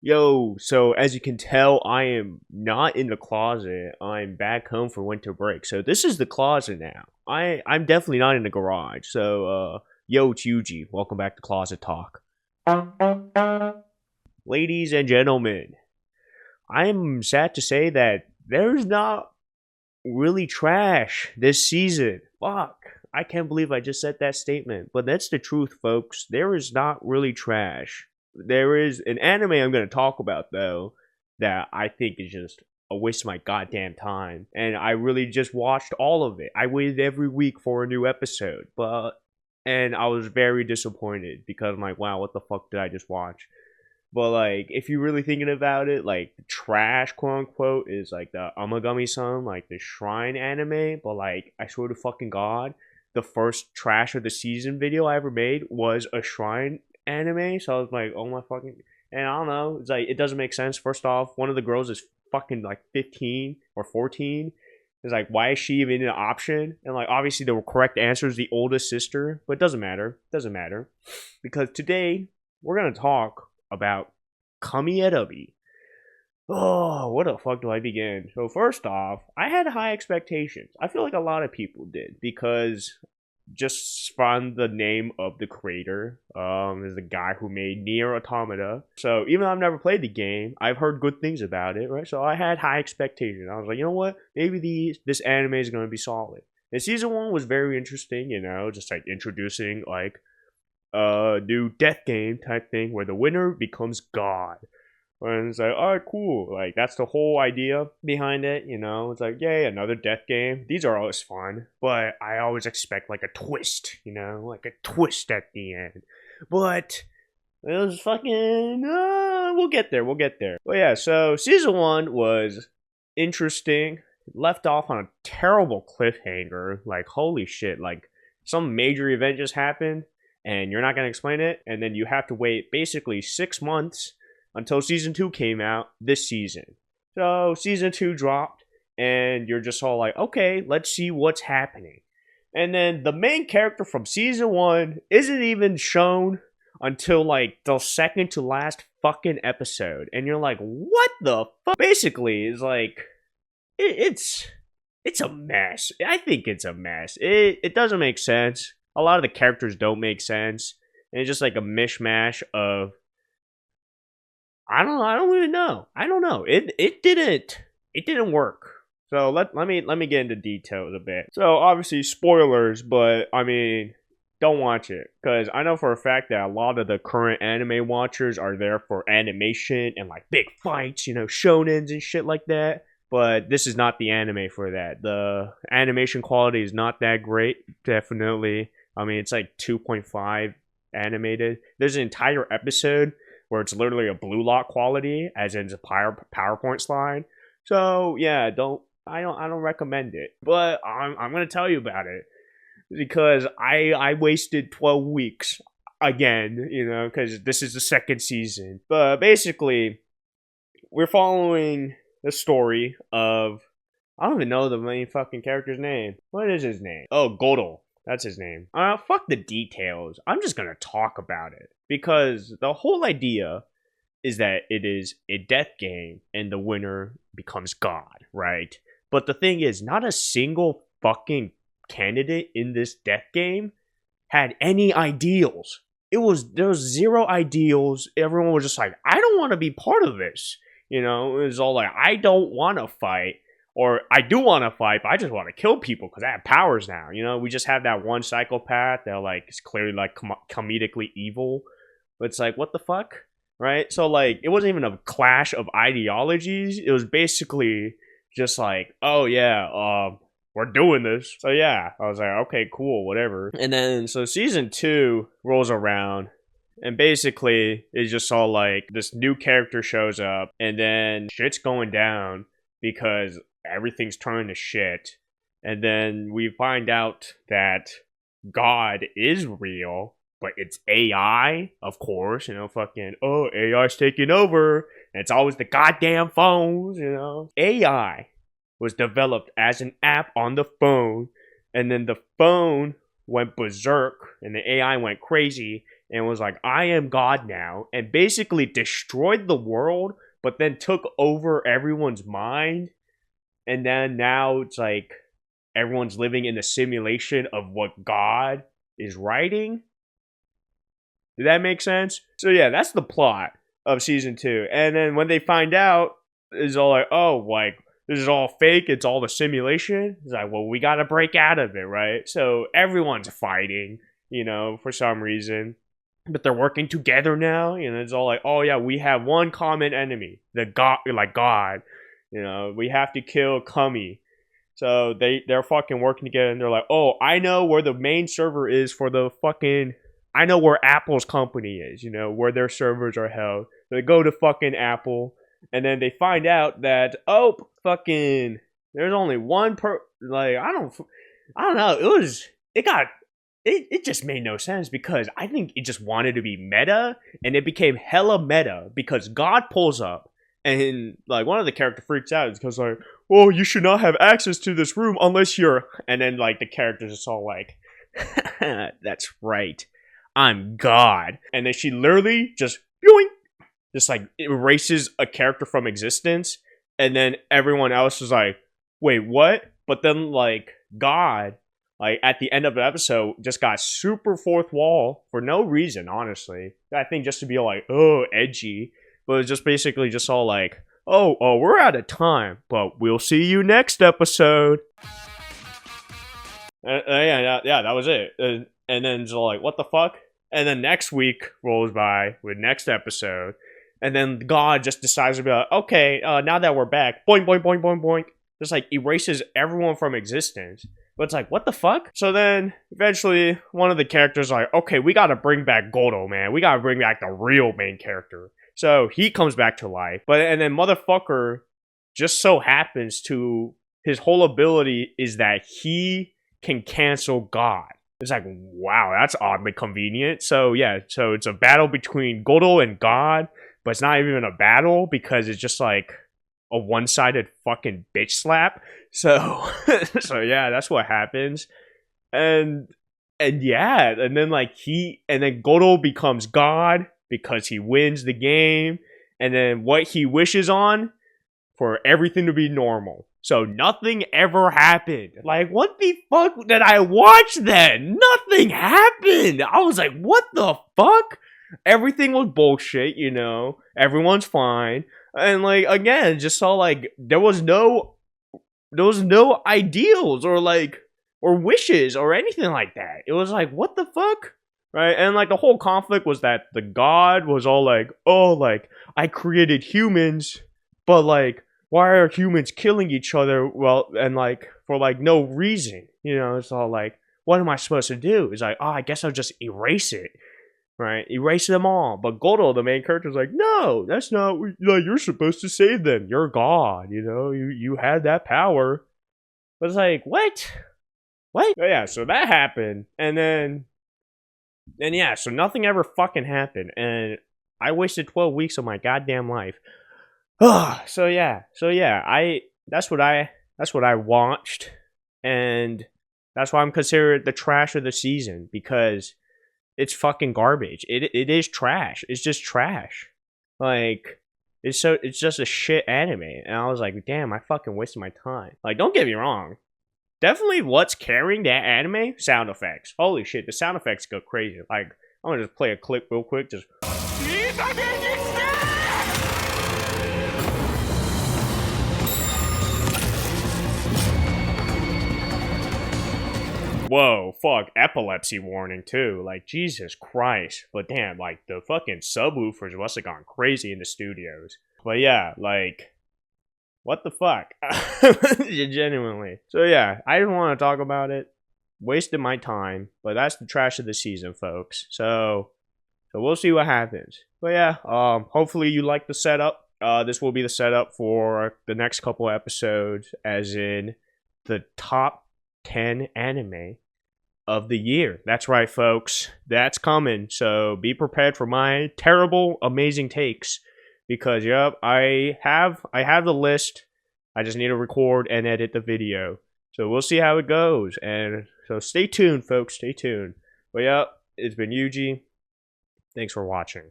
Yo, so as you can tell, I am not in the closet. I'm back home for winter break. So this is the closet now. I'm definitely not in the garage. Yo, it's Yuji. Welcome back to Closet Talk. Ladies and gentlemen, I'm sad to say that there's not really trash this season. Fuck. I can't believe I just said that statement. But that's the truth, folks. There is not really trash. There is an anime I'm going to talk about, though, that I think is just a waste of my goddamn time. And I really just watched all of it. I waited every week for a new episode. And I was very disappointed because I'm like, wow, what the fuck did I just watch? But like, if you're really thinking about it, like the trash, quote unquote, is like the Amagami-san, like the shrine anime. But like, I swear to fucking god, the first trash of the season video I ever made was a shrine anime. So I was like, oh my fucking, and I don't know, it's like it doesn't make sense. First off, one of the girls is fucking like 15 or 14. It's like, why is she even an option? And like, obviously, the correct answer is the oldest sister, but it doesn't matter. It doesn't matter because today we're gonna talk about KamiErabi. Oh, what the fuck do I begin? So first off, I had high expectations. I feel like a lot of people did because just from the name of the creator, is the guy who made Nier Automata. So even though I've never played the game, I've heard good things about it, right? So I had high expectations. I was like, you know what? Maybe this anime is going to be solid. And season one was very interesting, just like introducing like a new death game type thing where the winner becomes God. And it's like, all right, cool. Like, that's the whole idea behind it, It's like, yay, another death game. These are always fun. But I always expect, like, a twist, Like a twist at the end. But it was fucking... we'll get there, we'll get there. But yeah, so season one was interesting. Left off on a terrible cliffhanger. Like, holy shit. Like, some major event just happened, and you're not going to explain it. And then you have to wait basically 6 months until season 2 came out this season. So season 2 dropped, and you're just all like, okay, let's see what's happening. And then the main character from season 1 isn't even shown until like the second to last fucking episode. And you're like, what the fuck? Basically, it's like, it's a mess. I think it's a mess. It doesn't make sense. A lot of the characters don't make sense. And it's just like a mishmash of I don't know. I don't even know. I don't know. It didn't work. So let me get into details a bit. So obviously spoilers, but I mean, don't watch it because I know for a fact that a lot of the current anime watchers are there for animation and like big fights, shonens and shit like that. But this is not the anime for that. The animation quality is not that great. Definitely. I mean, it's like 2.5 animated. There's an entire episode where it's literally a blue lock quality, as in a PowerPoint slide. So yeah, I don't recommend it. But I'm gonna tell you about it because I wasted 12 weeks again, because this is the second season. But basically, we're following the story of I don't even know the main fucking character's name. What is his name? Oh, Godel. That's his name. Fuck the details. I'm just gonna talk about it. Because the whole idea is that it is a death game and the winner becomes God, right? But the thing is, not a single fucking candidate in this death game had any ideals. There was zero ideals. Everyone was just like, I don't want to be part of this. It was all like, I don't want to fight. Or I do want to fight, but I just want to kill people because I have powers now. We just have that one psychopath that like is clearly like comedically evil. But it's like, what the fuck? Right? So like, it wasn't even a clash of ideologies. It was basically just like, oh yeah, we're doing this. So yeah, I was like, okay, cool, whatever. And then so season 2 rolls around. And basically, it's just all like this new character shows up, and then shit's going down because everything's turning to shit. And then we find out that God is real, but it's AI, of course, fucking, oh, AI's taking over. And it's always the goddamn phones, AI was developed as an app on the phone, and then the phone went berserk, and the AI went crazy, and was like, I am God now, and basically destroyed the world, but then took over everyone's mind. And then now it's like everyone's living in a simulation of what God is writing. Did that make sense? So yeah, that's the plot of season 2. And then when they find out, it's all like, oh, like, this is all fake, it's all the simulation. It's like, well, we gotta break out of it, right? So everyone's fighting, for some reason. But they're working together now. It's all like, oh yeah, we have one common enemy. The God, like God. We have to kill Kami. So they're fucking working together, and they're like, oh, I know where the main server is for the fucking... I know where Apple's company is, where their servers are held. They go to fucking Apple, and then they find out that, oh, fucking, there's only one like, I don't know. It just made no sense, because I think it just wanted to be meta, and it became hella meta, because God pulls up, and, like, one of the character freaks out, because, like, well, you should not have access to this room unless you're, and then, like, the characters just all like, that's right. I'm God. And then she literally just, boing, just like erases a character from existence. And then everyone else is like, wait, what? But then, like, God, like, at the end of the episode, just got super fourth wall for no reason, honestly. I think just to be like, oh, edgy. But it's just basically just all like, oh, we're out of time, but we'll see you next episode. Yeah, that was it. And then it's all like, what the fuck? And then next week rolls by with next episode. And then God just decides to be like, okay, now that we're back, boink, boink, boink, boink, boink. Just like erases everyone from existence. But it's like, what the fuck? So then eventually one of the characters is like, okay, we gotta bring back Godo, man. We gotta bring back the real main character. So he comes back to life. And then motherfucker just so happens to, his whole ability is that he can cancel God. It's like, wow, that's oddly convenient. So yeah, so it's a battle between Godo and God, but it's not even a battle, because it's just like a one-sided fucking bitch slap. So so yeah, that's what happens. And yeah, and then Godo becomes God because he wins the game, and then what he wishes on, for everything to be normal. So nothing ever happened. Like, what the fuck did I watch then? Nothing happened. I was like, what the fuck? Everything was bullshit, Everyone's fine. And, like, again, just saw, like, there was no ideals or wishes or anything like that. It was like, what the fuck? Right? And, like, the whole conflict was that the God was all like, oh, like, I created humans, but, like, why are humans killing each other? Well, and like, for like no reason, it's all like, what am I supposed to do? It's like, oh, I guess I'll just erase it, right? Erase them all. But Godo, the main character, is like, no, that's not, like, you're supposed to save them. You're God, you had that power. But it's like, what? But yeah, so that happened. And yeah, so nothing ever fucking happened. And I wasted 12 weeks of my goddamn life. So yeah, that's what I watched, and that's why I'm considered the trash of the season, because it's fucking garbage. It is trash. It's just trash. Like, it's just a shit anime, and I was like, damn, I fucking wasted my time. Like, don't get me wrong, definitely what's carrying that anime? Sound effects. Holy shit, the sound effects go crazy. Like, I'm gonna just play a clip real quick, just. Whoa, fuck, epilepsy warning too. Like, Jesus Christ. But damn, like, the fucking subwoofers must have gone crazy in the studios. But yeah, like, what the fuck? Genuinely. So yeah, I didn't want to talk about it. Wasted my time. But that's the trash of the season, folks. So we'll see what happens. But yeah, hopefully you like the setup. This will be the setup for the next couple episodes, as in the top 10 anime of the year. That's right, folks. That's coming. So be prepared for my terrible, amazing takes, because yep, I have the list. I just need to record and edit the video. So we'll see how it goes. And so stay tuned, folks. Stay tuned. But yep, it's been Yuji. Thanks for watching.